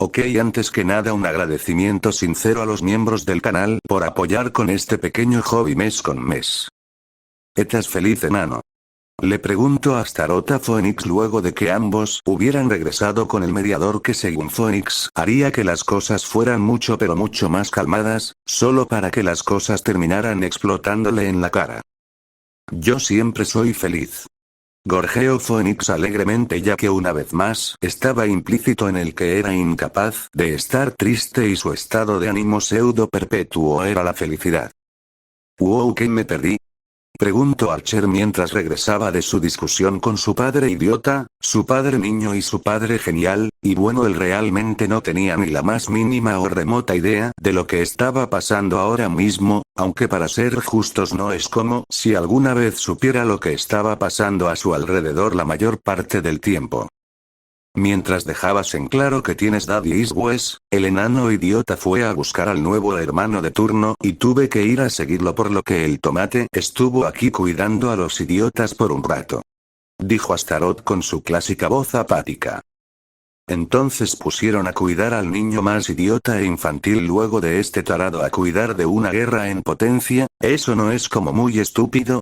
Ok, antes que nada un agradecimiento sincero a los miembros del canal por apoyar con este pequeño hobby mes con mes. ¿Estás feliz, enano? Le pregunto a Astaroth a Phoenix luego de que ambos hubieran regresado con el mediador que según Phoenix haría que las cosas fueran mucho pero mucho más calmadas, solo para que las cosas terminaran explotándole en la cara. Yo siempre soy feliz. Gorjeó Phoenix alegremente ya que una vez más estaba implícito en el que era incapaz de estar triste y su estado de ánimo pseudo perpetuo era la felicidad. Wow, ¿qué me perdí? Preguntó Archer mientras regresaba de su discusión con su padre idiota, su padre niño y su padre genial, y bueno, él realmente no tenía ni la más mínima o remota idea de lo que estaba pasando ahora mismo, aunque para ser justos no es como si alguna vez supiera lo que estaba pasando a su alrededor la mayor parte del tiempo. Mientras dejabas en claro que tienes daddy issues, el enano idiota fue a buscar al nuevo hermano de turno y tuve que ir a seguirlo por lo que el tomate estuvo aquí cuidando a los idiotas por un rato. Dijo Astaroth con su clásica voz apática. Entonces pusieron a cuidar al niño más idiota e infantil luego de este tarado a cuidar de una guerra en potencia, ¿eso no es como muy estúpido?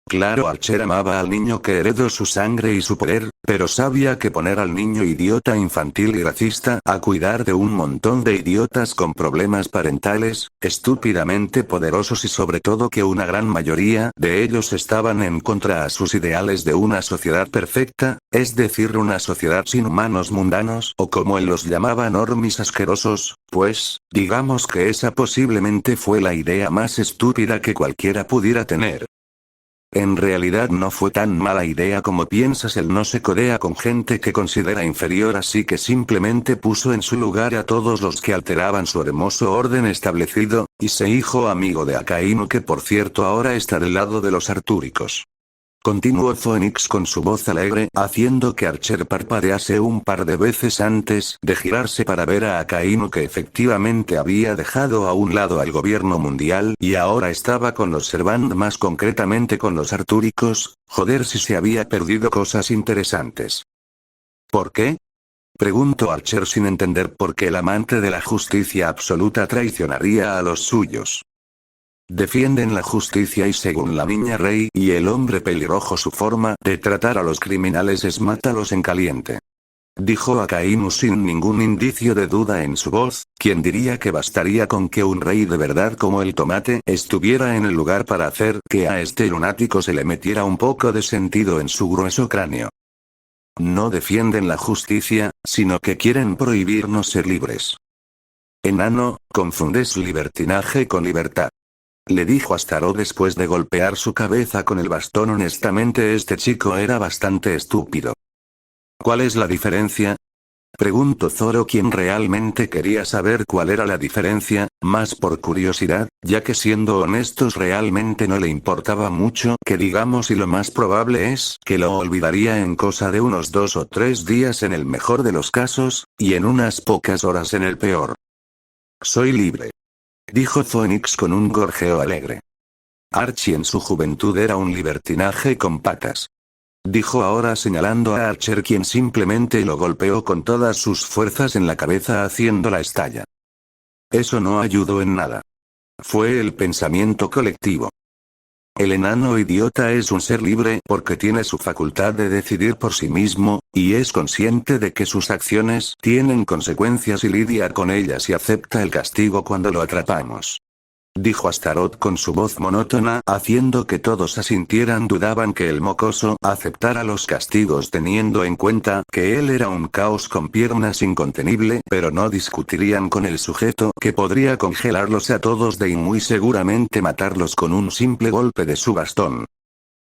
Claro, Archer amaba al niño que heredó su sangre y su poder, pero sabía que poner al niño idiota infantil y racista a cuidar de un montón de idiotas con problemas parentales, estúpidamente poderosos y sobre todo que una gran mayoría de ellos estaban en contra a sus ideales de una sociedad perfecta, es decir, una sociedad sin humanos mundanos o como él los llamaba normis asquerosos, pues, digamos que esa posiblemente fue la idea más estúpida que cualquiera pudiera tener. En realidad no fue tan mala idea como piensas, él no se codea con gente que considera inferior, así que simplemente puso en su lugar a todos los que alteraban su hermoso orden establecido, y se hizo amigo de Akainu que por cierto ahora está del lado de los artúricos. Continuó Phoenix con su voz alegre, haciendo que Archer parpadease un par de veces antes de girarse para ver a Akainu que efectivamente había dejado a un lado al gobierno mundial y ahora estaba con los Servant, más concretamente con los artúricos. Joder, si se había perdido cosas interesantes. ¿Por qué? Preguntó Archer sin entender por qué el amante de la justicia absoluta traicionaría a los suyos. Defienden la justicia y según la niña rey y el hombre pelirrojo su forma de tratar a los criminales es mátalos en caliente. Dijo Akainu sin ningún indicio de duda en su voz, ¿quién diría que bastaría con que un rey de verdad como el tomate estuviera en el lugar para hacer que a este lunático se le metiera un poco de sentido en su grueso cráneo? No defienden la justicia, sino que quieren prohibirnos ser libres. Enano, confundes libertinaje con libertad. Le dijo Astaroth después de golpear su cabeza con el bastón. Honestamente este chico era bastante estúpido. ¿Cuál es la diferencia? Preguntó Zoro, quien realmente quería saber cuál era la diferencia, más por curiosidad, ya que siendo honestos realmente no le importaba mucho que digamos y lo más probable es que lo olvidaría en cosa de unos 2 o 3 días en el mejor de los casos, y en unas pocas horas en el peor. Soy libre. Dijo Phoenix con un gorjeo alegre. Archie en su juventud era un libertinaje con patas. Dijo ahora señalando a Archer, quien simplemente lo golpeó con todas sus fuerzas en la cabeza haciéndola estalla. Eso no ayudó en nada. Fue el pensamiento colectivo. El enano idiota es un ser libre porque tiene su facultad de decidir por sí mismo, y es consciente de que sus acciones tienen consecuencias y lidia con ellas y acepta el castigo cuando lo atrapamos. Dijo Astaroth con su voz monótona, haciendo que todos asintieran. Dudaban que el mocoso aceptara los castigos teniendo en cuenta que él era un caos con piernas incontenible, pero no discutirían con el sujeto que podría congelarlos a todos y muy seguramente matarlos con un simple golpe de su bastón.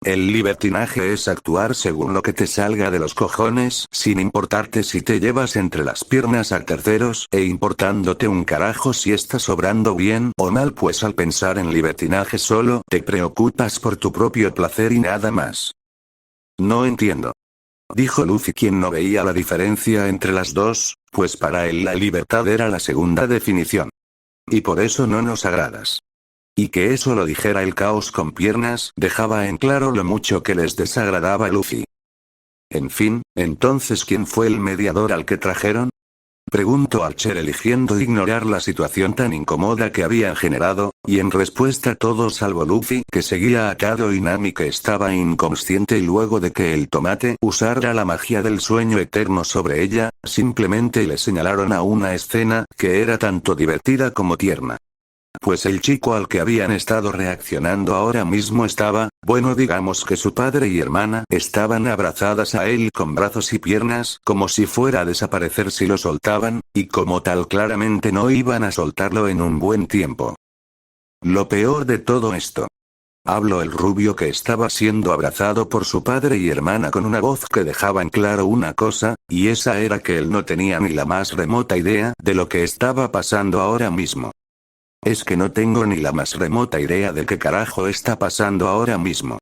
El libertinaje es actuar según lo que te salga de los cojones, sin importarte si te llevas entre las piernas a terceros, e importándote un carajo si estás obrando bien o mal, pues al pensar en libertinaje solo te preocupas por tu propio placer y nada más. No entiendo. Dijo Luffy, quien no veía la diferencia entre las dos, pues para él la libertad era la segunda definición. Y por eso no nos agradas. Y que eso lo dijera el caos con piernas dejaba en claro lo mucho que les desagradaba a Luffy. En fin, entonces ¿quién fue el mediador al que trajeron? Preguntó Archer eligiendo ignorar la situación tan incómoda que habían generado, y en respuesta todos salvo Luffy que seguía a Kado y Nami que estaba inconsciente y luego de que el tomate usara la magia del sueño eterno sobre ella, simplemente le señalaron a una escena que era tanto divertida como tierna. Pues el chico al que habían estado reaccionando ahora mismo estaba, bueno digamos que su padre y hermana estaban abrazadas a él con brazos y piernas como si fuera a desaparecer si lo soltaban, y como tal claramente no iban a soltarlo en un buen tiempo. Lo peor de todo esto. Habló el rubio que estaba siendo abrazado por su padre y hermana con una voz que dejaba en claro una cosa, y esa era que él no tenía ni la más remota idea de lo que estaba pasando ahora mismo. Es que no tengo ni la más remota idea de qué carajo está pasando ahora mismo.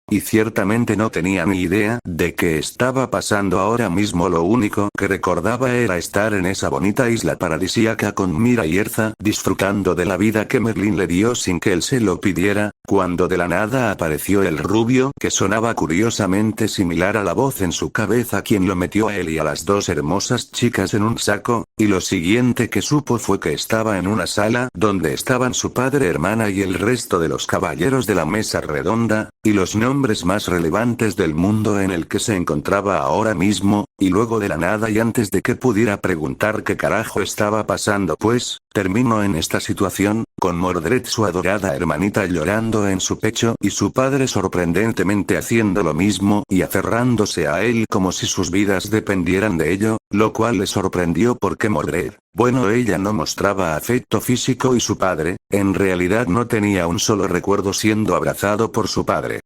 Y ciertamente no tenía ni idea de qué estaba pasando ahora mismo. Lo único que recordaba era estar en esa bonita isla paradisíaca con Mira y Erza disfrutando de la vida que Merlin le dio sin que él se lo pidiera, cuando de la nada apareció el rubio que sonaba curiosamente similar a la voz en su cabeza quien lo metió a él y a las dos hermosas chicas en un saco, y lo siguiente que supo fue que estaba en una sala donde estaban su padre, hermana y el resto de los caballeros de la mesa redonda, y los nombres más relevantes del mundo en el que se encontraba ahora mismo, y luego de la nada y antes de que pudiera preguntar qué carajo estaba pasando pues, terminó en esta situación, con Mordred su adorada hermanita llorando en su pecho y su padre sorprendentemente haciendo lo mismo y aferrándose a él como si sus vidas dependieran de ello, lo cual le sorprendió porque Mordred, bueno ella no mostraba afecto físico y su padre, en realidad no tenía un solo recuerdo siendo abrazado por su padre.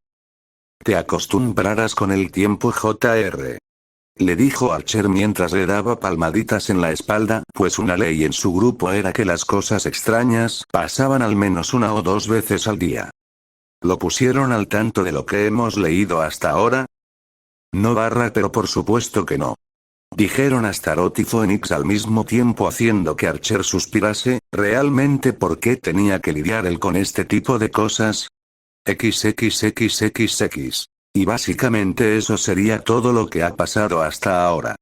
Te acostumbrarás con el tiempo Jr. Le dijo Archer mientras le daba palmaditas en la espalda, pues una ley en su grupo era que las cosas extrañas pasaban al menos una o dos veces al día. ¿Lo pusieron al tanto de lo que hemos leído hasta ahora? No pero por supuesto que no. Dijeron Astaroth y Phoenix al mismo tiempo haciendo que Archer suspirase, ¿realmente por qué tenía que lidiar él con este tipo de cosas? XXXXX. Y básicamente eso sería todo lo que ha pasado hasta ahora.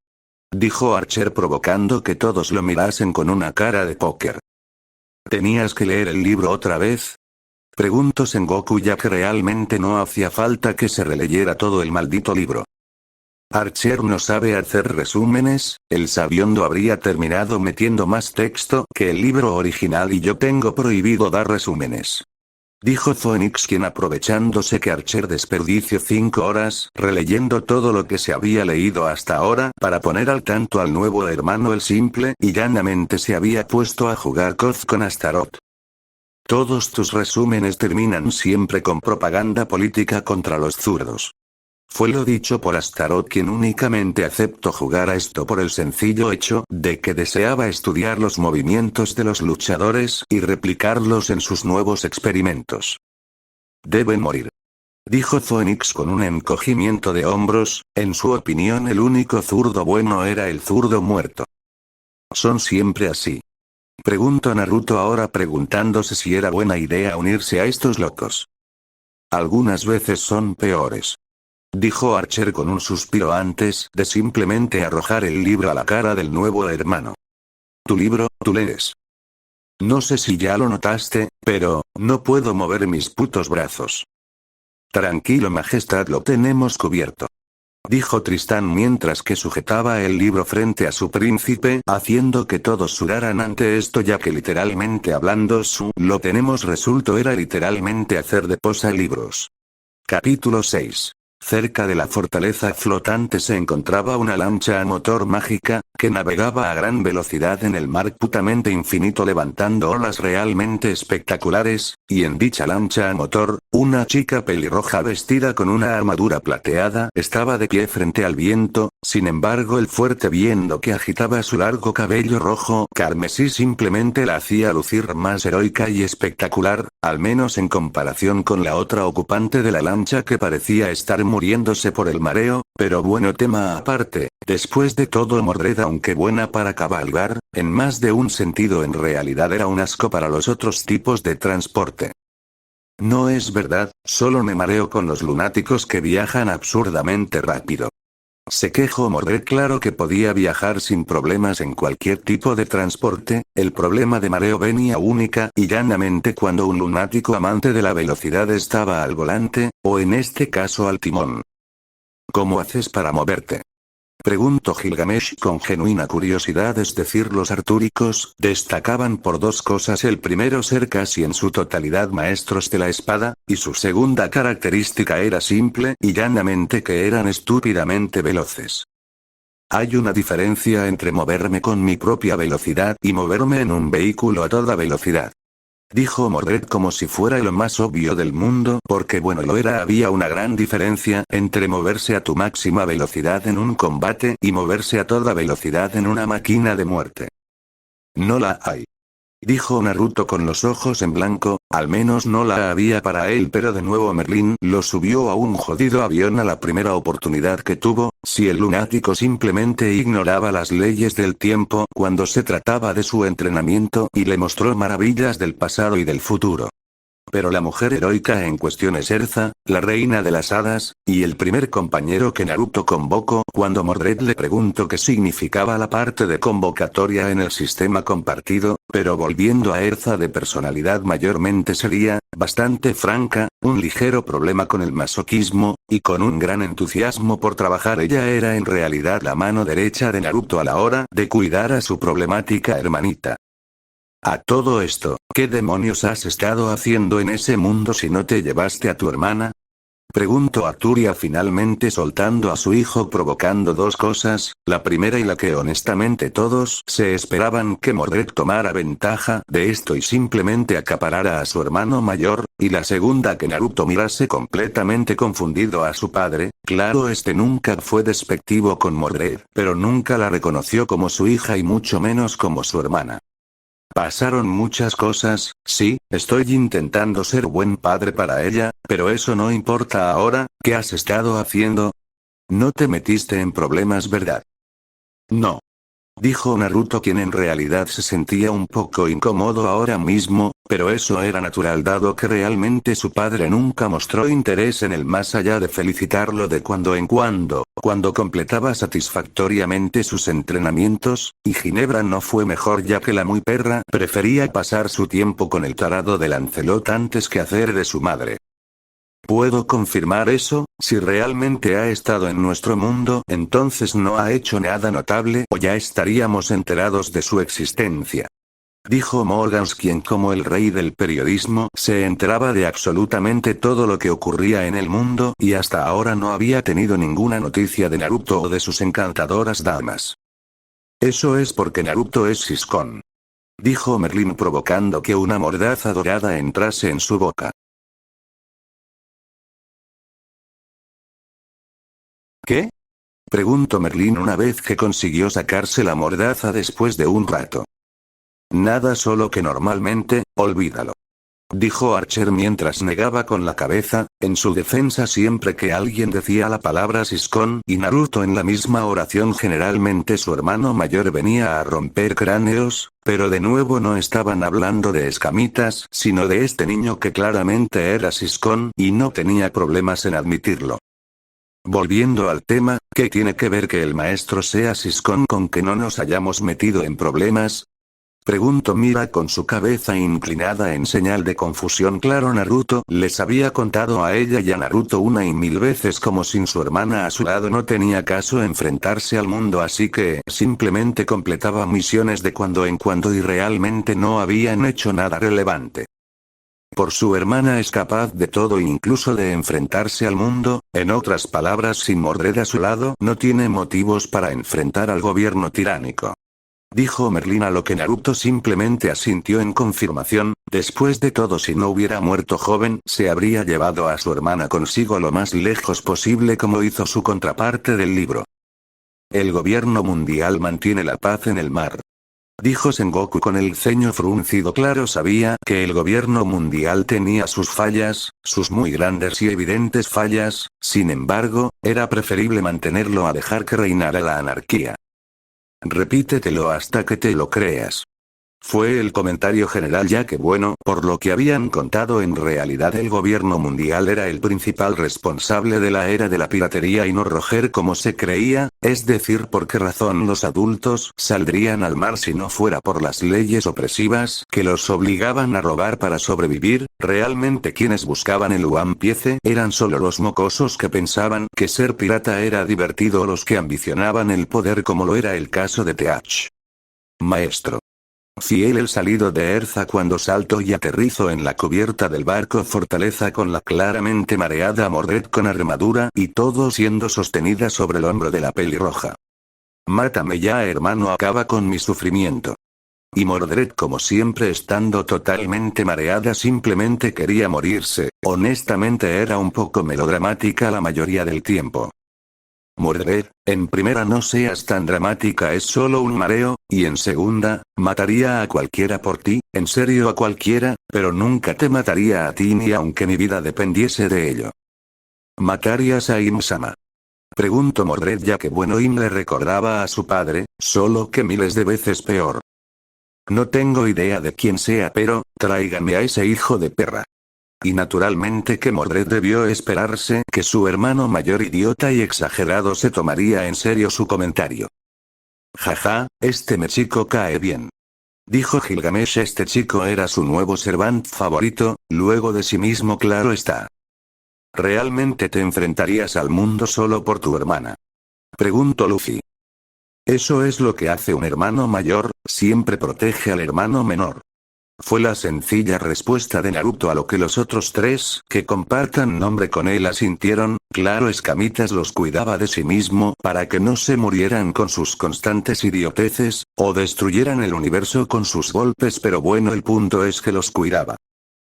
Dijo Archer provocando que todos lo mirasen con una cara de póker. ¿Tenías que leer el libro otra vez? Preguntó Sengoku ya que realmente no hacía falta que se releyera todo el maldito libro. Archer no sabe hacer resúmenes, el sabiondo habría terminado metiendo más texto que el libro original y yo tengo prohibido dar resúmenes. Dijo Phoenix quien aprovechándose que Archer desperdició 5 horas releyendo todo lo que se había leído hasta ahora para poner al tanto al nuevo hermano el simple y llanamente se había puesto a jugar COD con Astaroth. Todos tus resúmenes terminan siempre con propaganda política contra los zurdos. Fue lo dicho por Astaroth quien únicamente aceptó jugar a esto por el sencillo hecho de que deseaba estudiar los movimientos de los luchadores y replicarlos en sus nuevos experimentos. Deben morir. Dijo Phoenix con un encogimiento de hombros, en su opinión el único zurdo bueno era el zurdo muerto. ¿Son siempre así? Preguntó Naruto ahora preguntándose si era buena idea unirse a estos locos. Algunas veces son peores. Dijo Archer con un suspiro antes de simplemente arrojar el libro a la cara del nuevo hermano. Tu libro, tú lees. No sé si ya lo notaste, pero, no puedo mover mis putos brazos. Tranquilo majestad lo tenemos cubierto. Dijo Tristán mientras que sujetaba el libro frente a su príncipe haciendo que todos sudaran ante esto ya que literalmente hablando lo tenemos resuelto era literalmente hacer de posa libros. Capítulo 6. Cerca de la fortaleza flotante se encontraba una lancha a motor mágica, que navegaba a gran velocidad en el mar putamente infinito levantando olas realmente espectaculares, y en dicha lancha a motor, una chica pelirroja vestida con una armadura plateada estaba de pie frente al viento, sin embargo el fuerte viento que agitaba su largo cabello rojo carmesí simplemente la hacía lucir más heroica y espectacular, al menos en comparación con la otra ocupante de la lancha que parecía estar muriéndose por el mareo, pero bueno tema aparte, después de todo Mordred aunque buena para cabalgar, en más de un sentido en realidad era un asco para los otros tipos de transporte. No es verdad, solo me mareo con los lunáticos que viajan absurdamente rápido. Se quejó Mordred. Claro que podía viajar sin problemas en cualquier tipo de transporte, el problema de mareo venía única y llanamente cuando un lunático amante de la velocidad estaba al volante, o en este caso al timón. ¿Cómo haces para moverte?, preguntó Gilgamesh con genuina curiosidad. Es decir, los artúricos destacaban por dos cosas: el primero, ser casi en su totalidad maestros de la espada, y su segunda característica era simple y llanamente que eran estúpidamente veloces. Hay una diferencia entre moverme con mi propia velocidad y moverme en un vehículo a toda velocidad, dijo Mordred como si fuera lo más obvio del mundo, porque bueno, lo era. Había una gran diferencia entre moverse a tu máxima velocidad en un combate y moverse a toda velocidad en una máquina de muerte. No la hay, dijo Naruto con los ojos en blanco, al menos no la había para él. Pero de nuevo Merlín lo subió a un jodido avión a la primera oportunidad que tuvo. Si el lunático simplemente ignoraba las leyes del tiempo cuando se trataba de su entrenamiento y le mostró maravillas del pasado y del futuro. Pero la mujer heroica en cuestión es Erza, la reina de las hadas, y el primer compañero que Naruto convocó cuando Mordred le preguntó qué significaba la parte de convocatoria en el sistema compartido. Pero volviendo a Erza, de personalidad mayormente seria, bastante franca, un ligero problema con el masoquismo, y con un gran entusiasmo por trabajar. Ella era en realidad la mano derecha de Naruto a la hora de cuidar a su problemática hermanita. A todo esto, ¿qué demonios has estado haciendo en ese mundo si no te llevaste a tu hermana?, preguntó Arturia, finalmente soltando a su hijo, provocando dos cosas: la primera, y la que honestamente todos se esperaban, que Mordred tomara ventaja de esto y simplemente acaparara a su hermano mayor, y la segunda, que Naruto mirase completamente confundido a su padre. Claro, este nunca fue despectivo con Mordred, pero nunca la reconoció como su hija y mucho menos como su hermana. Pasaron muchas cosas, sí, estoy intentando ser buen padre para ella, pero eso no importa ahora. ¿Qué has estado haciendo? No te metiste en problemas, ¿verdad? No, dijo Naruto, quien en realidad se sentía un poco incómodo ahora mismo, pero eso era natural dado que realmente su padre nunca mostró interés en él más allá de felicitarlo de cuando en cuando, cuando completaba satisfactoriamente sus entrenamientos, y Ginebra no fue mejor, ya que la muy perra prefería pasar su tiempo con el tarado de Lancelot antes que hacer de su madre. Puedo confirmar eso. Si realmente ha estado en nuestro mundo, entonces no ha hecho nada notable o ya estaríamos enterados de su existencia, dijo Morgans, quien como el rey del periodismo se enteraba de absolutamente todo lo que ocurría en el mundo y hasta ahora no había tenido ninguna noticia de Naruto o de sus encantadoras damas. Eso es porque Naruto es siscón, dijo Merlín, provocando que una mordaza dorada entrase en su boca. ¿Qué?, preguntó Merlín una vez que consiguió sacarse la mordaza después de un rato. Nada, solo que normalmente, olvídalo, dijo Archer mientras negaba con la cabeza. En su defensa, siempre que alguien decía la palabra Siscón y Naruto en la misma oración, generalmente su hermano mayor venía a romper cráneos, pero de nuevo no estaban hablando de escamitas, sino de este niño que claramente era Siscón y no tenía problemas en admitirlo. Volviendo al tema, ¿qué tiene que ver que el maestro sea siscón con que no nos hayamos metido en problemas?, preguntó Mira con su cabeza inclinada en señal de confusión. Claro, Naruto les había contado a ella y a Naruto una y mil veces como sin su hermana a su lado no tenía caso enfrentarse al mundo, así que simplemente completaba misiones de cuando en cuando y realmente no habían hecho nada relevante. Por su hermana es capaz de todo, incluso de enfrentarse al mundo. En otras palabras, sin Mordred a su lado no tiene motivos para enfrentar al gobierno tiránico, dijo Merlín, a lo que Naruto simplemente asintió en confirmación. Después de todo, si no hubiera muerto joven, se habría llevado a su hermana consigo lo más lejos posible, como hizo su contraparte del libro. El gobierno mundial mantiene la paz en el mar, dijo Sengoku con el ceño fruncido. Claro, sabía que el gobierno mundial tenía sus fallas, sus muy grandes y evidentes fallas. Sin embargo, era preferible mantenerlo a dejar que reinara la anarquía. Repítetelo hasta que te lo creas. Fue el comentario general, ya que bueno, por lo que habían contado, en realidad el gobierno mundial era el principal responsable de la era de la piratería y no Roger como se creía, es decir, ¿por qué razón los adultos saldrían al mar si no fuera por las leyes opresivas que los obligaban a robar para sobrevivir? Realmente quienes buscaban el One Piece eran solo los mocosos que pensaban que ser pirata era divertido o los que ambicionaban el poder, como lo era el caso de Teach. Maestro. Fiel el salido de Erza cuando saltó y aterrizó en la cubierta del barco Fortaleza con la claramente mareada Mordred con armadura y todo siendo sostenida sobre el hombro de la pelirroja. Mátame ya, hermano, acaba con mi sufrimiento. Y Mordred, como siempre, estando totalmente mareada, simplemente quería morirse. Honestamente era un poco melodramática la mayoría del tiempo. Mordred, en primera, no seas tan dramática, es solo un mareo, y en segunda, mataría a cualquiera por ti, en serio a cualquiera, pero nunca te mataría a ti ni aunque mi vida dependiese de ello. ¿Matarías a Im-sama? Preguntó Mordred, ya que bueno, Im le recordaba a su padre, solo que miles de veces peor. No tengo idea de quién sea, pero, tráigame a ese hijo de perra. Y naturalmente que Mordred debió esperarse que su hermano mayor, idiota y exagerado, se tomaría en serio su comentario. Jaja, este me chico cae bien. Dijo Gilgamesh. Este chico era su nuevo servant favorito, luego de sí mismo, claro está. ¿Realmente te enfrentarías al mundo solo por tu hermana? Preguntó Luffy. Eso es lo que hace un hermano mayor, siempre protege al hermano menor. Fue la sencilla respuesta de Naruto, a lo que los otros tres que compartan nombre con él asintieron. Claro, Escamitas los cuidaba de sí mismo para que no se murieran con sus constantes idioteces, o destruyeran el universo con sus golpes, pero bueno, el punto es que los cuidaba.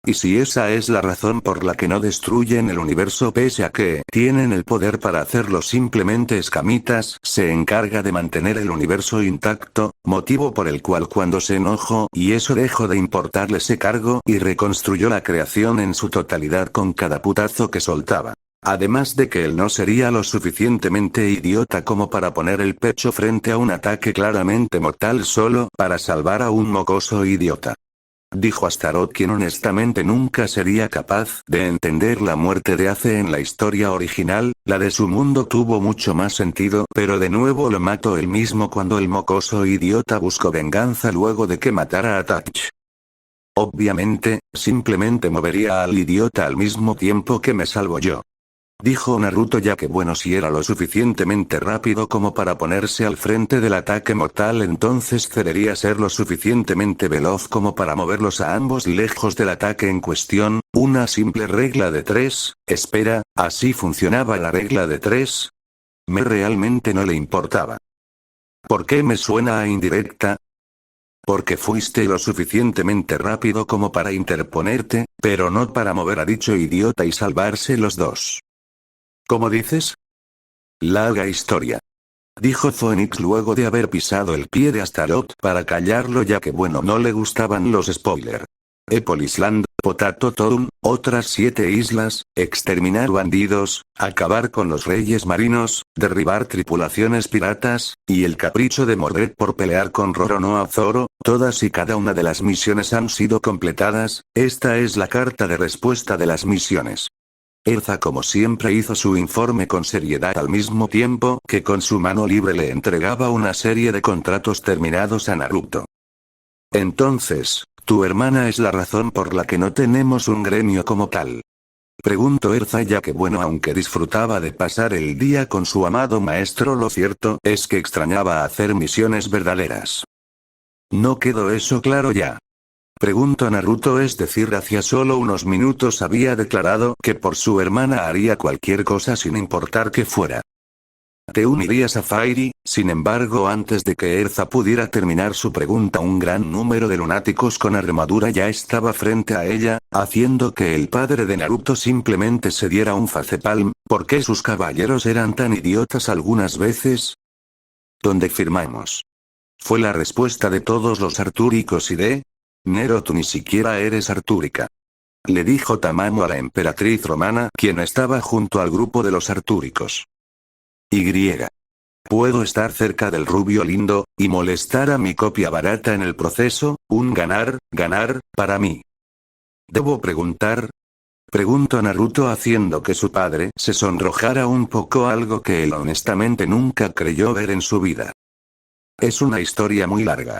Y si esa es la razón por la que no destruyen el universo pese a que tienen el poder para hacerlo, simplemente Escamitas se encarga de mantener el universo intacto, motivo por el cual cuando se enojó y eso dejó de importarle se cargó y reconstruyó la creación en su totalidad con cada putazo que soltaba. Además de que él no sería lo suficientemente idiota como para poner el pecho frente a un ataque claramente mortal solo para salvar a un mocoso idiota. Dijo Astaroth, quien honestamente nunca sería capaz de entender la muerte de Ace en la historia original. La de su mundo tuvo mucho más sentido, pero de nuevo lo mató él mismo cuando el mocoso idiota buscó venganza luego de que matara a Touch. Obviamente, simplemente movería al idiota al mismo tiempo que me salvo yo. Dijo Naruto, ya que bueno, si era lo suficientemente rápido como para ponerse al frente del ataque mortal, entonces debería ser lo suficientemente veloz como para moverlos a ambos lejos del ataque en cuestión. Una simple regla de 3, espera, ¿así funcionaba la regla de 3? Me realmente no le importaba. ¿Por qué me suena a indirecta? Porque fuiste lo suficientemente rápido como para interponerte, pero no para mover a dicho idiota y salvarse los dos. ¿Cómo dices? Larga historia. Dijo Phoenix luego de haber pisado el pie de Astaroth para callarlo, ya que bueno, no le gustaban los spoilers. Epolisland, Potato Town, otras 7 islas, exterminar bandidos, acabar con los reyes marinos, derribar tripulaciones piratas, y el capricho de Mordred por pelear con Roronoa Zoro. Todas y cada una de las misiones han sido completadas. Esta es la carta de respuesta de las misiones. Erza, como siempre, hizo su informe con seriedad al mismo tiempo que con su mano libre le entregaba una serie de contratos terminados a Naruto. Entonces, ¿tu hermana es la razón por la que no tenemos un gremio como tal? Preguntó Erza, ya que bueno, aunque disfrutaba de pasar el día con su amado maestro, lo cierto es que extrañaba hacer misiones verdaderas. ¿No quedó eso claro ya? Preguntó Naruto, es decir, hacía solo unos minutos había declarado que por su hermana haría cualquier cosa sin importar qué fuera. ¿Te unirías a Fairy? Sin embargo, antes de que Erza pudiera terminar su pregunta, un gran número de lunáticos con armadura ya estaba frente a ella, haciendo que el padre de Naruto simplemente se diera un facepalm. ¿Por qué sus caballeros eran tan idiotas algunas veces? ¿Dónde firmamos? Fue la respuesta de todos los artúricos y de... Nero, tú ni siquiera eres artúrica. Le dijo Tamamo a la emperatriz romana, quien estaba junto al grupo de los artúricos. Y. Puedo estar cerca del rubio lindo, y molestar a mi copia barata en el proceso, un ganar, ganar, para mí. ¿Debo preguntar? Preguntó Naruto haciendo que su padre se sonrojara un poco, algo que él honestamente nunca creyó ver en su vida. Es una historia muy larga.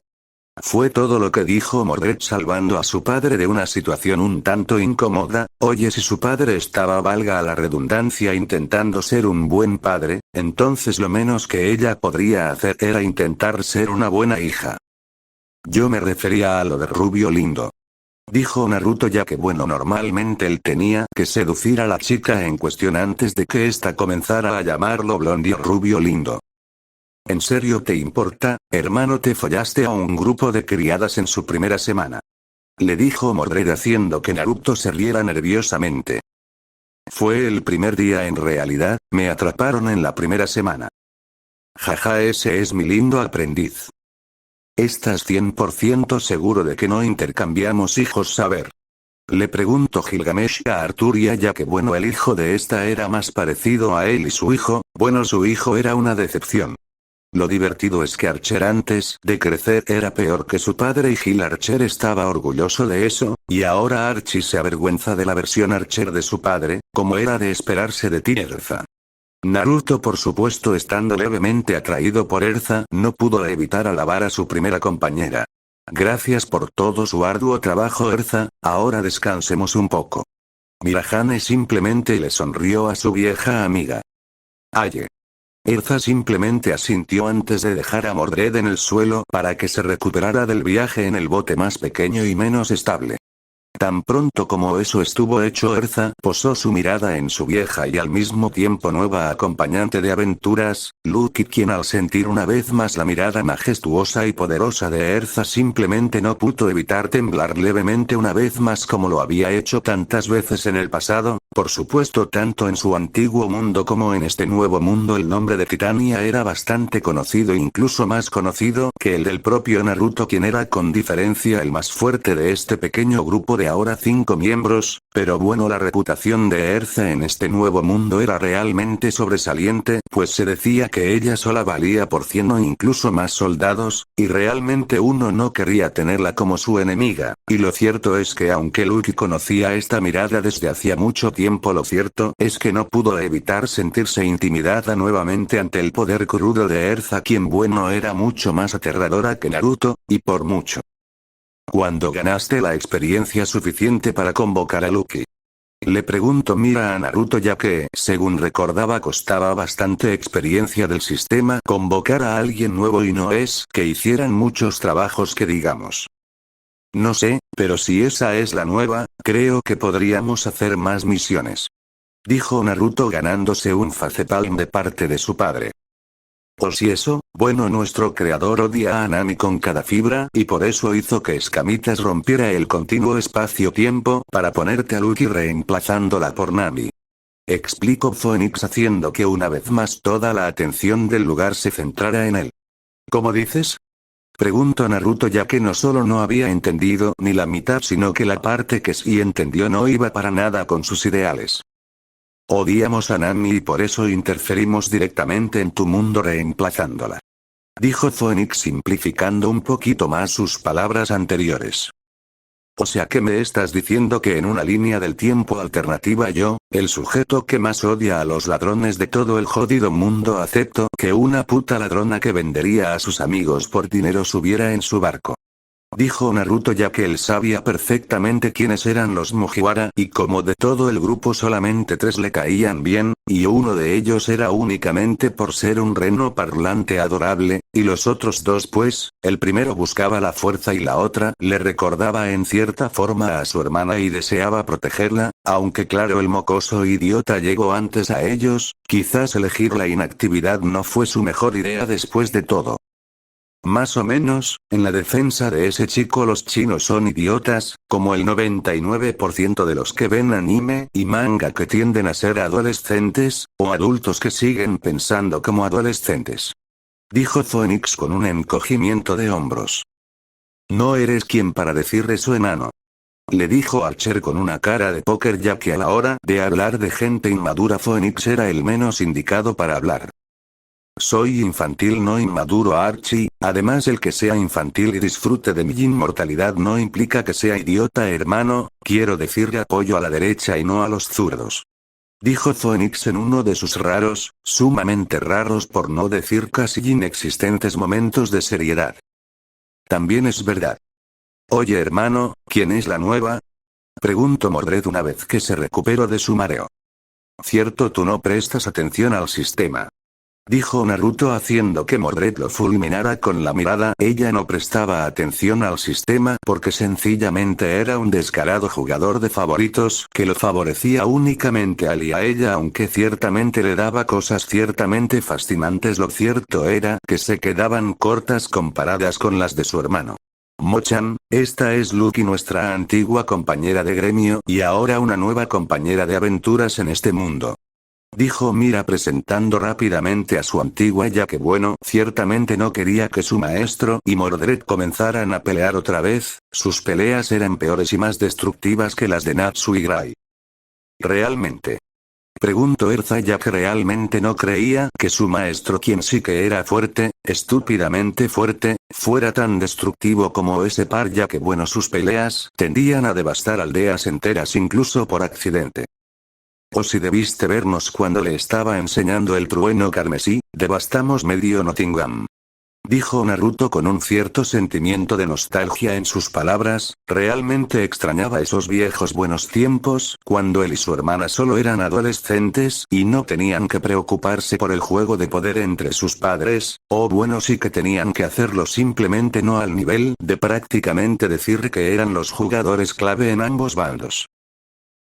Fue todo lo que dijo Mordred salvando a su padre de una situación un tanto incómoda. Oye, si su padre estaba, valga la redundancia, intentando ser un buen padre, entonces lo menos que ella podría hacer era intentar ser una buena hija. Yo me refería a lo de rubio lindo. Dijo Naruto, ya que bueno, normalmente él tenía que seducir a la chica en cuestión antes de que ésta comenzara a llamarlo blondie o rubio lindo. ¿En serio te importa, hermano? ¿Te follaste a un grupo de criadas en su primera semana? Le dijo Mordred haciendo que Naruto se riera nerviosamente. Fue el primer día, en realidad, me atraparon en la primera semana. Jaja, ese es mi lindo aprendiz. ¿Estás 100% seguro de que no intercambiamos hijos? A ver. Le preguntó Gilgamesh a Arturia, ya que bueno, el hijo de esta era más parecido a él y su hijo, bueno, su hijo era una decepción. Lo divertido es que Archer antes de crecer era peor que su padre y Gil Archer estaba orgulloso de eso, y ahora Archie se avergüenza de la versión Archer de su padre, como era de esperarse de ti, Erza. Naruto, por supuesto, estando levemente atraído por Erza, no pudo evitar alabar a su primera compañera. Gracias por todo su arduo trabajo, Erza, ahora descansemos un poco. Mirahane simplemente le sonrió a su vieja amiga. Aye. Erza simplemente asintió antes de dejar a Mordred en el suelo para que se recuperara del viaje en el bote más pequeño y menos estable. Tan pronto como eso estuvo hecho, Erza posó su mirada en su vieja y al mismo tiempo nueva acompañante de aventuras, Lucky, quien al sentir una vez más la mirada majestuosa y poderosa de Erza simplemente no pudo evitar temblar levemente una vez más, como lo había hecho tantas veces en el pasado. Por supuesto, tanto en su antiguo mundo como en este nuevo mundo el nombre de Titania era bastante conocido, incluso más conocido que el del propio Naruto, quien era con diferencia el más fuerte de este pequeño grupo de ahora 5 miembros, pero bueno, la reputación de Erza en este nuevo mundo era realmente sobresaliente, pues se decía que ella sola valía por 100 o incluso más soldados, y realmente uno no quería tenerla como su enemiga, y lo cierto es que aunque Lucky conocía esta mirada desde hacía mucho tiempo, lo cierto es que no pudo evitar sentirse intimidada nuevamente ante el poder crudo de Erza, quien bueno era mucho más aterradora que Naruto, y por mucho. ¿Cuándo ganaste la experiencia suficiente para convocar a Lucky? Le preguntó Mira a Naruto, ya que, según recordaba, costaba bastante experiencia del sistema convocar a alguien nuevo y no es que hicieran muchos trabajos que digamos. No sé, pero si esa es la nueva, creo que podríamos hacer más misiones. Dijo Naruto ganándose un facepalm de parte de su padre. O si eso, bueno, nuestro creador odia a Nami con cada fibra y por eso hizo que Escamitas rompiera el continuo espacio-tiempo para ponerte a Lucky reemplazándola por Nami. Explicó Phoenix haciendo que una vez más toda la atención del lugar se centrara en él. ¿Cómo dices? Preguntó Naruto, ya que no solo no había entendido ni la mitad, sino que la parte que sí entendió no iba para nada con sus ideales. Odiamos a Nami y por eso interferimos directamente en tu mundo reemplazándola. Dijo Phoenix simplificando un poquito más sus palabras anteriores. O sea que me estás diciendo que en una línea del tiempo alternativa yo, el sujeto que más odia a los ladrones de todo el jodido mundo, acepto que una puta ladrona que vendería a sus amigos por dinero subiera en su barco. Dijo Naruto, ya que él sabía perfectamente quiénes eran los Mugiwara y como de todo el grupo solamente 3 le caían bien, y uno de ellos era únicamente por ser un reno parlante adorable, y los otros 2 pues, el primero buscaba la fuerza y la otra le recordaba en cierta forma a su hermana y deseaba protegerla, aunque claro, el mocoso idiota llegó antes a ellos, quizás elegir la inactividad no fue su mejor idea después de todo. Más o menos, en la defensa de ese chico, los chinos son idiotas, como el 99% de los que ven anime y manga, que tienden a ser adolescentes, o adultos que siguen pensando como adolescentes. Dijo Phoenix con un encogimiento de hombros. No eres quien para decir eso, enano. Le dijo Archer con una cara de póker, ya que a la hora de hablar de gente inmadura Phoenix era el menos indicado para hablar. Soy infantil no inmaduro Archie, además el que sea infantil y disfrute de mi inmortalidad no implica que sea idiota hermano, quiero decir apoyo a la derecha y no a los zurdos. Dijo Phoenix en uno de sus raros, sumamente raros por no decir casi inexistentes momentos de seriedad. También es verdad. Oye hermano, ¿quién es la nueva? Preguntó Mordred una vez que se recuperó de su mareo. Cierto, tú no prestas atención al sistema. Dijo Naruto haciendo que Mordred lo fulminara con la mirada. Ella no prestaba atención al sistema porque sencillamente era un descarado jugador de favoritos que lo favorecía únicamente a él y a ella, aunque ciertamente le daba cosas ciertamente fascinantes. Lo cierto era que se quedaban cortas comparadas con las de su hermano. Mochan, esta es Lucky, nuestra antigua compañera de gremio y ahora una nueva compañera de aventuras en este mundo. Dijo Mira presentando rápidamente a su antigua, ya que bueno, ciertamente no quería que su maestro y Mordred comenzaran a pelear otra vez, sus peleas eran peores y más destructivas que las de Natsu y Gray. ¿Realmente? Preguntó Erza, ya que realmente no creía que su maestro, quien sí que era fuerte, estúpidamente fuerte, fuera tan destructivo como ese par, ya que bueno, sus peleas tendían a devastar aldeas enteras incluso por accidente. O si debiste vernos cuando le estaba enseñando el trueno carmesí, devastamos medio Nottingham. Dijo Naruto con un cierto sentimiento de nostalgia en sus palabras, realmente extrañaba esos viejos buenos tiempos, cuando él y su hermana solo eran adolescentes y no tenían que preocuparse por el juego de poder entre sus padres, o bueno, sí que tenían que hacerlo, simplemente no al nivel de prácticamente decir que eran los jugadores clave en ambos bandos.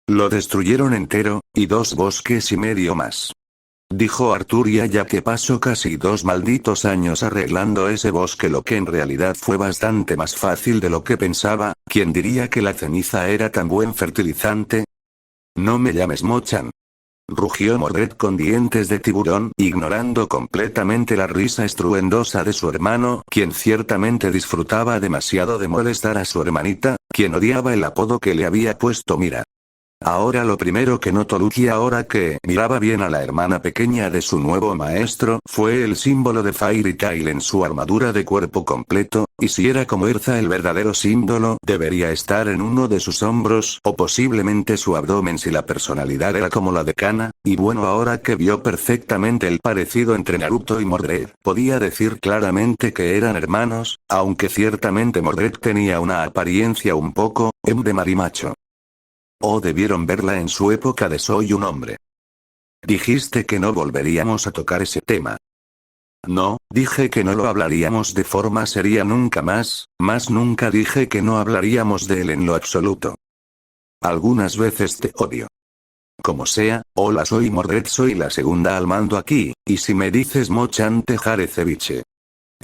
Lo destruyeron entero, y 2 bosques y medio más. Dijo Arturia, ya que pasó casi 2 malditos años arreglando ese bosque, lo que en realidad fue bastante más fácil de lo que pensaba. ¿Quién diría que la ceniza era tan buen fertilizante? No me llames Mochan. Rugió Mordred con dientes de tiburón, ignorando completamente la risa estruendosa de su hermano, quien ciertamente disfrutaba demasiado de molestar a su hermanita, quien odiaba el apodo que le había puesto Mira. Ahora lo primero que notó Lucky, ahora que miraba bien a la hermana pequeña de su nuevo maestro, fue el símbolo de Fairy Tail en su armadura de cuerpo completo, y si era como Erza el verdadero símbolo, debería estar en uno de sus hombros, o posiblemente su abdomen si la personalidad era como la de Kana, y bueno, ahora que vio perfectamente el parecido entre Naruto y Mordred, podía decir claramente que eran hermanos, aunque ciertamente Mordred tenía una apariencia un poco, de marimacho. O debieron verla en su época de Soy un hombre. Dijiste que no volveríamos a tocar ese tema. No, dije que no lo hablaríamos de forma seria nunca más, más nunca dije que no hablaríamos de él en lo absoluto. Algunas veces te odio. Como sea, hola, soy Mordred, soy la segunda al mando aquí, y si me dices Mochan te haré ceviche.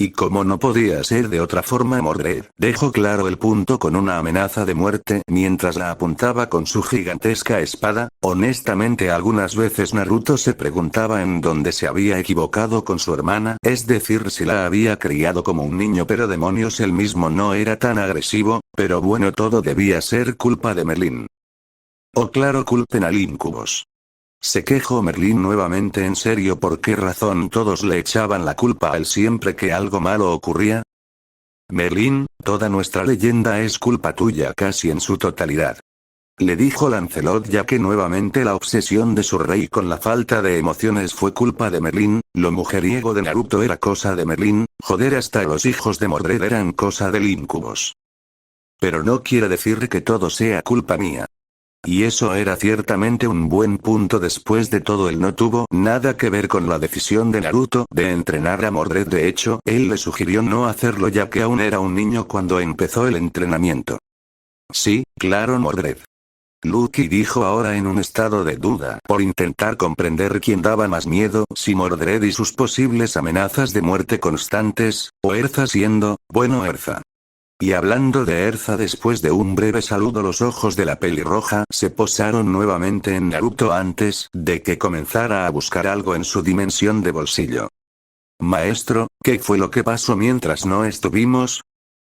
Y como no podía ser de otra forma, Mordred dejó claro el punto con una amenaza de muerte mientras la apuntaba con su gigantesca espada. Honestamente, algunas veces Naruto se preguntaba en dónde se había equivocado con su hermana, es decir, si la había criado como un niño, pero demonios, él mismo no era tan agresivo, pero bueno, todo debía ser culpa de Merlin. Oh claro, culpen al Incubus. Se quejó Merlin nuevamente. ¿En serio? ¿Por qué razón todos le echaban la culpa a él siempre que algo malo ocurría? Merlin, toda nuestra leyenda es culpa tuya casi en su totalidad. Le dijo Lancelot, ya que nuevamente la obsesión de su rey con la falta de emociones fue culpa de Merlin, lo mujeriego de Naruto era cosa de Merlin, joder, hasta los hijos de Mordred eran cosa del Incubus. Pero no quiere decir que todo sea culpa mía. Y eso era ciertamente un buen punto. Después de todo, él no tuvo nada que ver con la decisión de Naruto de entrenar a Mordred. De hecho, él le sugirió no hacerlo ya que aún era un niño cuando empezó el entrenamiento. Sí, claro, Mordred. Lucky dijo ahora en un estado de duda por intentar comprender quién daba más miedo, si Mordred y sus posibles amenazas de muerte constantes, o Erza siendo, bueno, Erza. Y hablando de Erza, después de un breve saludo, los ojos de la pelirroja se posaron nuevamente en Naruto antes de que comenzara a buscar algo en su dimensión de bolsillo. Maestro, ¿qué fue lo que pasó mientras no estuvimos?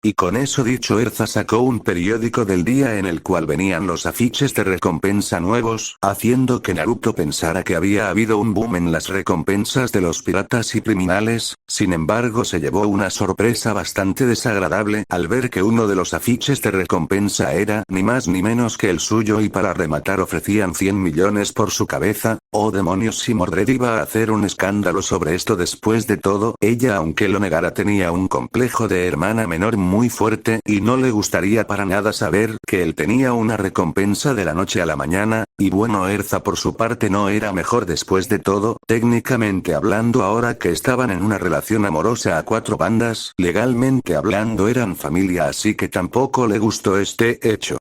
Y con eso dicho, Erza sacó un periódico del día en el cual venían los afiches de recompensa nuevos, haciendo que Naruto pensara que había habido un boom en las recompensas de los piratas y criminales. Sin embargo, se llevó una sorpresa bastante desagradable al ver que uno de los afiches de recompensa era ni más ni menos que el suyo, y para rematar ofrecían 100 millones por su cabeza. Oh demonios, si Mordred iba a hacer un escándalo sobre esto. Después de todo, ella, aunque lo negara, tenía un complejo de hermana menor muy fuerte, y no le gustaría para nada saber que él tenía una recompensa de la noche a la mañana. Y bueno, Erza por su parte no era mejor. Después de todo, técnicamente hablando, ahora que estaban en una relación amorosa a cuatro bandas, legalmente hablando eran familia, así que tampoco le gustó este hecho.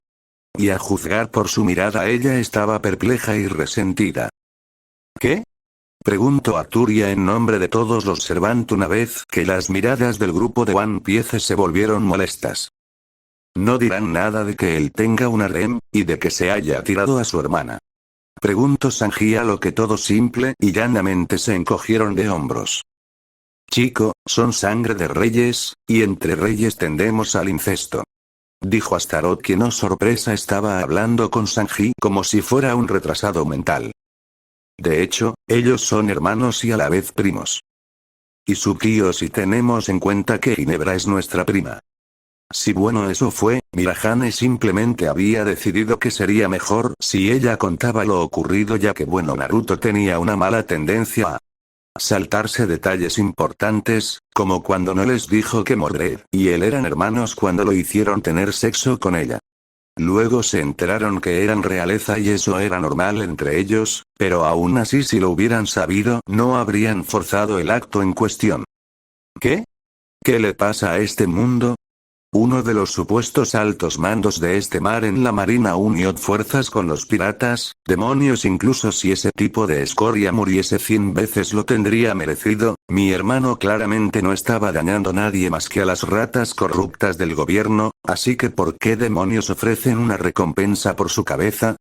Y a juzgar por su mirada, ella estaba perpleja y resentida. ¿Qué? Preguntó Arturia en nombre de todos los Servant una vez que las miradas del grupo de One Piece se volvieron molestas. ¿No dirán nada de que él tenga una harem, y de que se haya tirado a su hermana? Preguntó Sanji, a lo que todos simple y llanamente se encogieron de hombros. Chico, son sangre de reyes, y entre reyes tendemos al incesto. Dijo Astaroth, quien, oh sorpresa, estaba hablando con Sanji como si fuera un retrasado mental. De hecho, ellos son hermanos y a la vez primos. Y su tío, si tenemos en cuenta que Ginebra es nuestra prima. Si bueno, eso fue, Mirahane simplemente había decidido que sería mejor si ella contaba lo ocurrido, ya que bueno, Naruto tenía una mala tendencia a saltarse detalles importantes, como cuando no les dijo que Mordred y él eran hermanos cuando lo hicieron tener sexo con ella. Luego se enteraron que eran realeza y eso era normal entre ellos, pero aún así, si lo hubieran sabido, no habrían forzado el acto en cuestión. ¿Qué? ¿Qué le pasa a este mundo? Uno de los supuestos altos mandos de este mar en la Marina unió fuerzas con los piratas. Demonios, incluso si ese tipo de escoria muriese 100 veces lo tendría merecido. Mi hermano claramente no estaba dañando a nadie más que a las ratas corruptas del gobierno, así que ¿por qué demonios ofrecen una recompensa por su cabeza?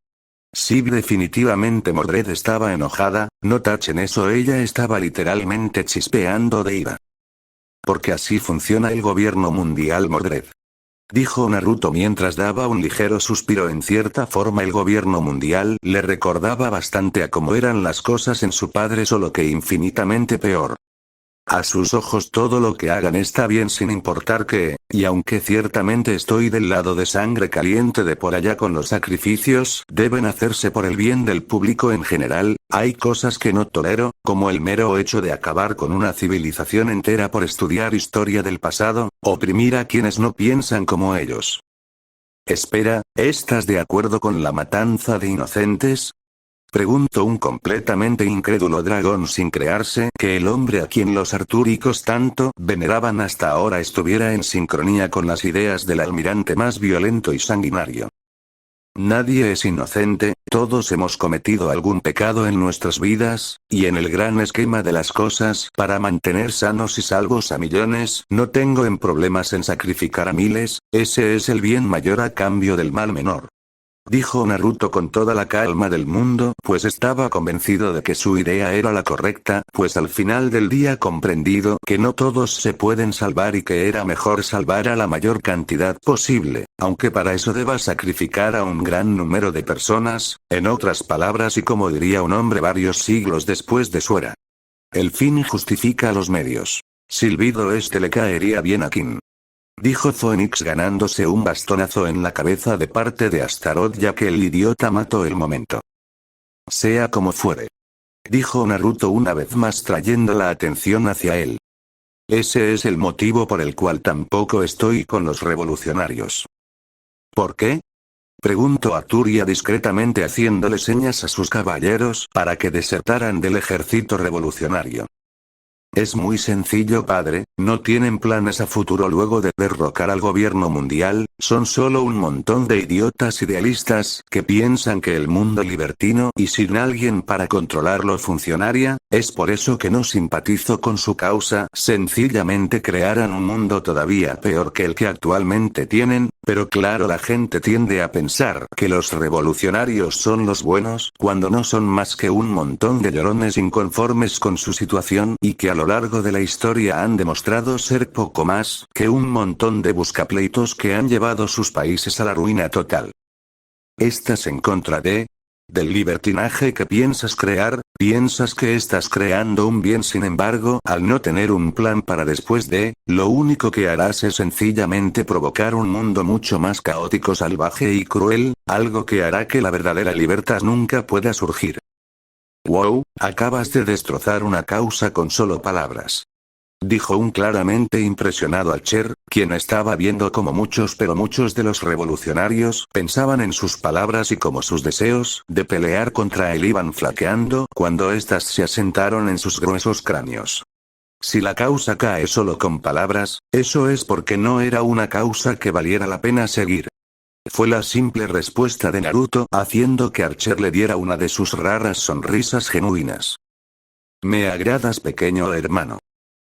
Sí, definitivamente Mordred estaba enojada, no tachen eso, ella estaba literalmente chispeando de ira. Porque así funciona el gobierno mundial, Mordred. Dijo Naruto mientras daba un ligero suspiro. En cierta forma el gobierno mundial le recordaba bastante a cómo eran las cosas en su padre, solo que infinitamente peor. A sus ojos todo lo que hagan está bien sin importar qué, y aunque ciertamente estoy del lado de sangre caliente de por allá con los sacrificios, deben hacerse por el bien del público en general. Hay cosas que no tolero, como el mero hecho de acabar con una civilización entera por estudiar historia del pasado, oprimir a quienes no piensan como ellos. Espera, ¿estás de acuerdo con la matanza de inocentes? Preguntó un completamente incrédulo dragón, sin crearse que el hombre a quien los artúricos tanto veneraban hasta ahora estuviera en sincronía con las ideas del almirante más violento y sanguinario. Nadie es inocente, todos hemos cometido algún pecado en nuestras vidas, y en el gran esquema de las cosas, para mantener sanos y salvos a millones, no tengo en problemas en sacrificar a miles. Ese es el bien mayor a cambio del mal menor. Dijo Naruto con toda la calma del mundo, pues estaba convencido de que su idea era la correcta, pues al final del día comprendido que no todos se pueden salvar y que era mejor salvar a la mayor cantidad posible, aunque para eso deba sacrificar a un gran número de personas, en otras palabras y como diría un hombre varios siglos después de su era. El fin justifica los medios. Silbido este le caería bien a King. Dijo Phoenix ganándose un bastonazo en la cabeza de parte de Astaroth, ya que el idiota mató el momento. Sea como fuere. Dijo Naruto una vez más, trayendo la atención hacia él. Ese es el motivo por el cual tampoco estoy con los revolucionarios. ¿Por qué? Preguntó Arturia discretamente, haciéndole señas a sus caballeros para que desertaran del ejército revolucionario. Es muy sencillo, padre, no tienen planes a futuro luego de derrocar al gobierno mundial, son solo un montón de idiotas idealistas que piensan que el mundo libertino y sin alguien para controlarlo funcionaría. Es por eso que no simpatizo con su causa, sencillamente crearán un mundo todavía peor que el que actualmente tienen, pero claro, la gente tiende a pensar que los revolucionarios son los buenos, cuando no son más que un montón de llorones inconformes con su situación, y que a lo largo de la historia han demostrado ser poco más que un montón de buscapleitos que han llevado sus países a la ruina total. ¿Estás en contra del libertinaje que piensas crear? Piensas que estás creando un bien, sin embargo, al no tener un plan para después lo único que harás es sencillamente provocar un mundo mucho más caótico, salvaje y cruel, algo que hará que la verdadera libertad nunca pueda surgir. Wow, acabas de destrozar una causa con solo palabras. Dijo un claramente impresionado Archer, quien estaba viendo como muchos de los revolucionarios pensaban en sus palabras y como sus deseos de pelear contra él iban flaqueando cuando éstas se asentaron en sus gruesos cráneos. Si la causa cae solo con palabras, eso es porque no era una causa que valiera la pena seguir. Fue la simple respuesta de Naruto, haciendo que Archer le diera una de sus raras sonrisas genuinas. Me agradas, pequeño hermano.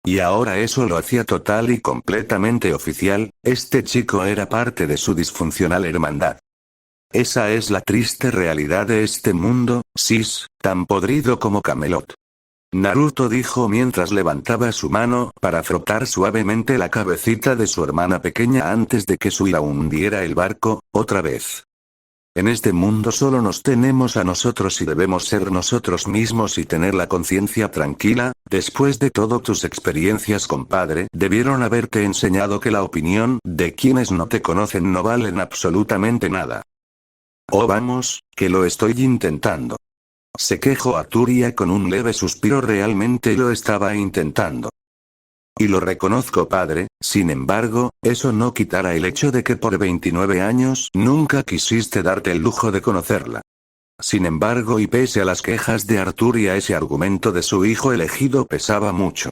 Y ahora eso lo hacía total y completamente oficial, este chico era parte de su disfuncional hermandad. Esa es la triste realidad de este mundo, sis, tan podrido como Camelot. Naruto dijo mientras levantaba su mano para frotar suavemente la cabecita de su hermana pequeña antes de que su ira hundiera el barco, otra vez. En este mundo solo nos tenemos a nosotros y debemos ser nosotros mismos y tener la conciencia tranquila. Después de todo, tus experiencias, compadre, debieron haberte enseñado que la opinión de quienes no te conocen no valen absolutamente nada. Oh, vamos, que lo estoy intentando. Se quejó Arturia con un leve suspiro. Realmente lo estaba intentando. Y lo reconozco, padre, sin embargo, eso no quitará el hecho de que por 29 años nunca quisiste darte el lujo de conocerla. Sin embargo, y pese a las quejas de Arturia, ese argumento de su hijo elegido pesaba mucho.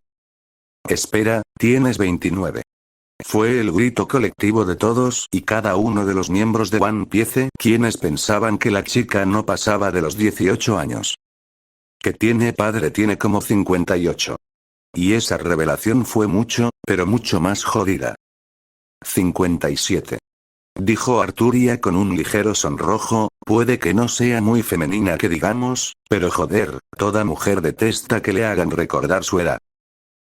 Espera, tienes 29. Fue el grito colectivo de todos y cada uno de los miembros de One Piece, quienes pensaban que la chica no pasaba de los 18 años. ¿Qué tiene, padre? Tiene como 58. Y esa revelación fue mucho, pero mucho más jodida. 57. Dijo Arturia con un ligero sonrojo, puede que no sea muy femenina que digamos, pero joder, toda mujer detesta que le hagan recordar su edad.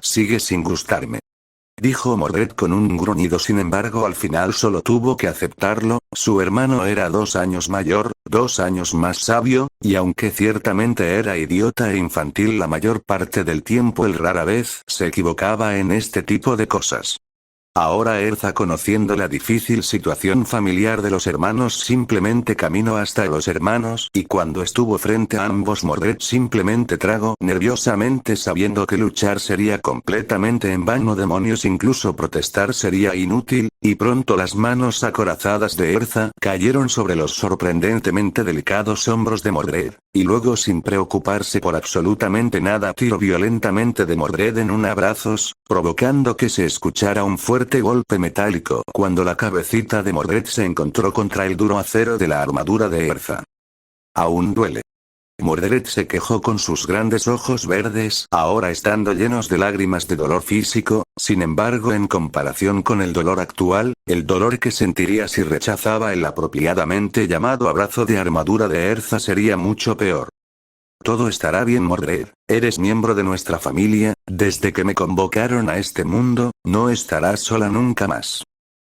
Sigue sin gustarme. Dijo Mordred con un gruñido. Sin embargo, al final solo tuvo que aceptarlo, su hermano era 2 años mayor, 2 años más sabio, y aunque ciertamente era idiota e infantil la mayor parte del tiempo, él rara vez se equivocaba en este tipo de cosas. Ahora Erza, conociendo la difícil situación familiar de los hermanos, simplemente caminó hasta los hermanos, y cuando estuvo frente a ambos, Mordred simplemente tragó nerviosamente, sabiendo que luchar sería completamente en vano. Demonios, incluso protestar sería inútil, y pronto las manos acorazadas de Erza cayeron sobre los sorprendentemente delicados hombros de Mordred, y luego, sin preocuparse por absolutamente nada, tiró violentamente de Mordred en abrazos, provocando que se escuchara un fuerte golpe metálico cuando la cabecita de Mordred se encontró contra el duro acero de la armadura de Erza. Aún duele. Mordred se quejó con sus grandes ojos verdes, ahora estando llenos de lágrimas de dolor físico. Sin embargo, en comparación con el dolor actual, el dolor que sentiría si rechazaba el apropiadamente llamado abrazo de armadura de Erza sería mucho peor. Todo estará bien, Mordred, eres miembro de nuestra familia, desde que me convocaron a este mundo, no estarás sola nunca más.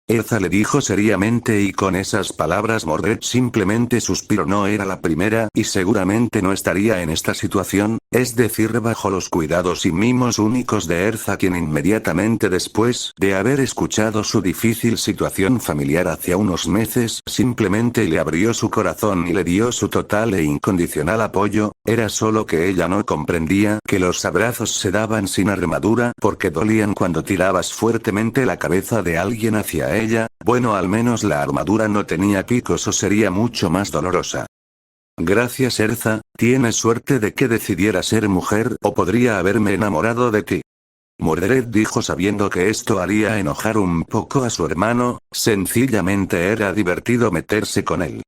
Erza le dijo seriamente, y con esas palabras Mordred simplemente suspiró. No era la primera y seguramente no estaría en esta situación, es decir, bajo los cuidados y mimos únicos de Erza, quien inmediatamente después de haber escuchado su difícil situación familiar hace unos meses, simplemente le abrió su corazón y le dio su total e incondicional apoyo. Era solo que ella no comprendía que los abrazos se daban sin armadura porque dolían cuando tirabas fuertemente la cabeza de alguien hacia ella. Bueno, al menos la armadura no tenía picos o sería mucho más dolorosa. Gracias, Erza, tienes suerte de que decidiera ser mujer o podría haberme enamorado de ti. Mordred dijo, sabiendo que esto haría enojar un poco a su hermano, sencillamente era divertido meterse con él.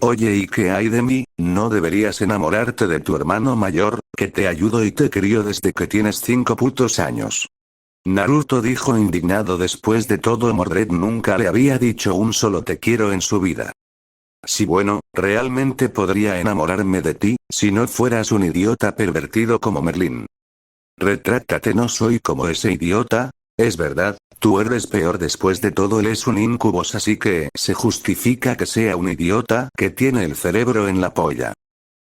Oye, ¿y qué hay de mí? ¿No deberías enamorarte de tu hermano mayor, que te ayudó y te crió desde que tienes 5 putos años? Naruto dijo indignado. Después de todo, Mordred nunca le había dicho un solo te quiero en su vida. Sí, bueno, realmente podría enamorarme de ti, si no fueras un idiota pervertido como Merlin. Retráctate, no soy como ese idiota. Es verdad, tú eres peor después de todo, él es un incubus, así que se justifica que sea un idiota que tiene el cerebro en la polla.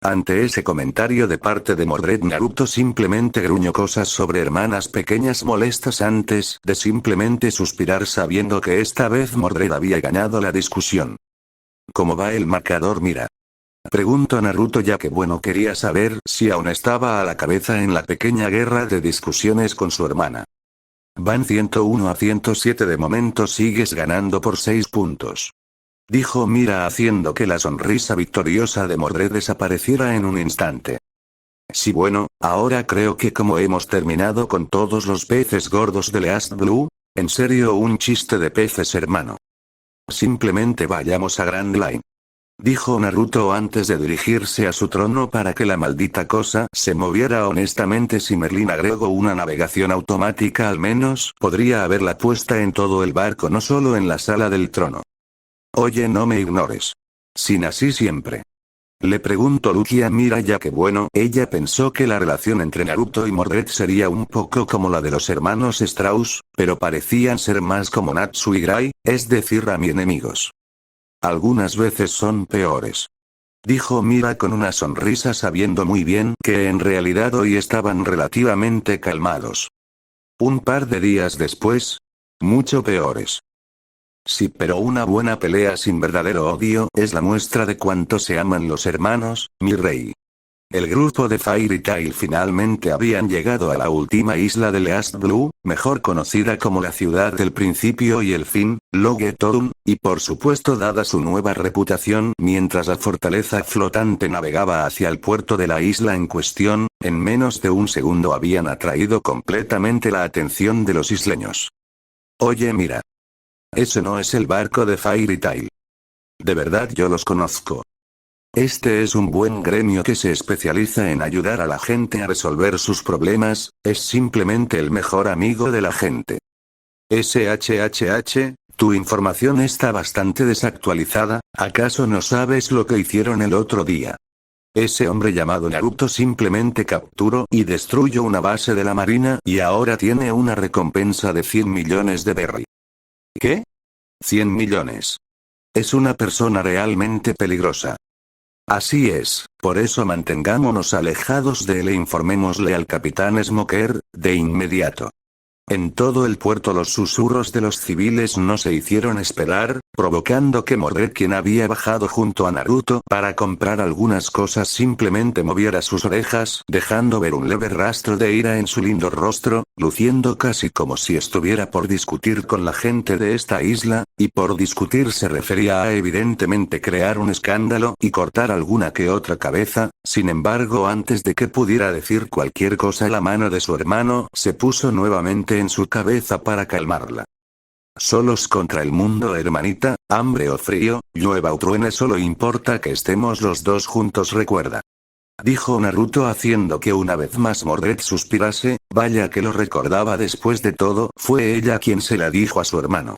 Ante ese comentario de parte de Mordred, Naruto simplemente gruñó cosas sobre hermanas pequeñas molestas antes de simplemente suspirar sabiendo que esta vez Mordred había ganado la discusión. ¿Cómo va el marcador? Mira. Preguntó a Naruto, ya que bueno, quería saber si aún estaba a la cabeza en la pequeña guerra de discusiones con su hermana. Van 101-107, de momento sigues ganando por 6 puntos. Dijo Mira haciendo que la sonrisa victoriosa de Mordred desapareciera en un instante. Sí, bueno, ahora creo que como hemos terminado con todos los peces gordos de East Blue, en serio un chiste de peces, hermano. Simplemente vayamos a Grand Line. Dijo Naruto antes de dirigirse a su trono para que la maldita cosa se moviera. Honestamente, si Merlin agregó una navegación automática, al menos podría haberla puesta en todo el barco, no solo en la sala del trono. Oye, no me ignores. Sin así siempre. Le preguntó Luffy a Mira, ya que bueno, ella pensó que la relación entre Naruto y Mordred sería un poco como la de los hermanos Strauss, pero parecían ser más como Natsu y Gray, es decir, Rami enemigos. Algunas veces son peores. Dijo Mira con una sonrisa, sabiendo muy bien que en realidad hoy estaban relativamente calmados. Un par de días después, mucho peores. Sí, pero una buena pelea sin verdadero odio es la muestra de cuánto se aman los hermanos, mi rey. El grupo de Fairy Tail finalmente habían llegado a la última isla de East Blue, mejor conocida como la ciudad del principio y el fin, Logue Town, y por supuesto dada su nueva reputación, mientras la fortaleza flotante navegaba hacia el puerto de la isla en cuestión, en menos de un segundo habían atraído completamente la atención de los isleños. Oye, mira. Ese no es el barco de Fairy Tail. De verdad yo los conozco. Este es un buen gremio que se especializa en ayudar a la gente a resolver sus problemas, es simplemente el mejor amigo de la gente. SHHH, tu información está bastante desactualizada, ¿acaso no sabes lo que hicieron el otro día? Ese hombre llamado Naruto simplemente capturó y destruyó una base de la marina y ahora tiene una recompensa de 100 millones de berry. ¿Qué? 100 millones. Es una persona realmente peligrosa. Así es, por eso mantengámonos alejados de él e informémosle al capitán Smoker, de inmediato. En todo el puerto los susurros de los civiles no se hicieron esperar, provocando que Mordred, quien había bajado junto a Naruto para comprar algunas cosas, simplemente moviera sus orejas, dejando ver un leve rastro de ira en su lindo rostro, luciendo casi como si estuviera por discutir con la gente de esta isla, y por discutir se refería a evidentemente crear un escándalo y cortar alguna que otra cabeza. Sin embargo, antes de que pudiera decir cualquier cosa, la mano de su hermano se puso nuevamente en su cabeza para calmarla. Solos contra el mundo, hermanita, hambre o frío, llueva o truene, solo importa que estemos los dos juntos, recuerda. Dijo Naruto haciendo que una vez más Mordred suspirase, vaya que lo recordaba, después de todo, fue ella quien se la dijo a su hermano.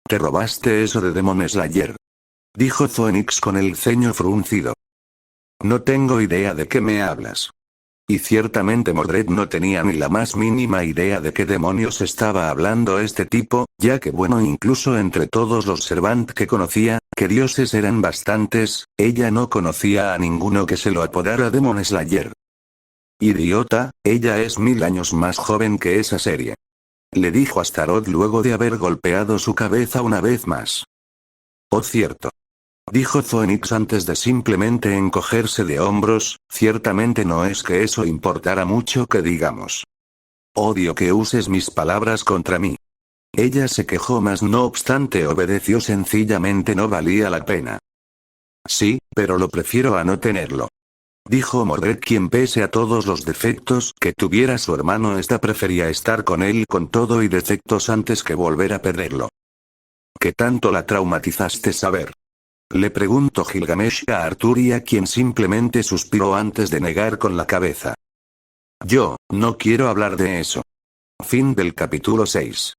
¿Te robaste eso de Demon Slayer? Dijo Phoenix con el ceño fruncido. No tengo idea de qué me hablas. Y ciertamente Mordred no tenía ni la más mínima idea de qué demonios estaba hablando este tipo, ya que bueno, incluso entre todos los Servant que conocía, que dioses eran bastantes, ella no conocía a ninguno que se lo apodara Demon Slayer. Idiota, ella es 1000 años más joven que esa serie. Le dijo Astaroth luego de haber golpeado su cabeza una vez más. Oh, cierto. Dijo Phoenix antes de simplemente encogerse de hombros, ciertamente no es que eso importara mucho que digamos. Odio que uses mis palabras contra mí. Ella se quejó, mas no obstante obedeció, sencillamente no valía la pena. Sí, pero lo prefiero a no tenerlo. Dijo Mordred, quien pese a todos los defectos que tuviera su hermano, prefería estar con él con todo y defectos antes que volver a perderlo. ¿Qué tanto la traumatizaste, saber? Le preguntó Gilgamesh a Arturia, quien simplemente suspiró antes de negar con la cabeza. Yo, no quiero hablar de eso. Fin del capítulo 6.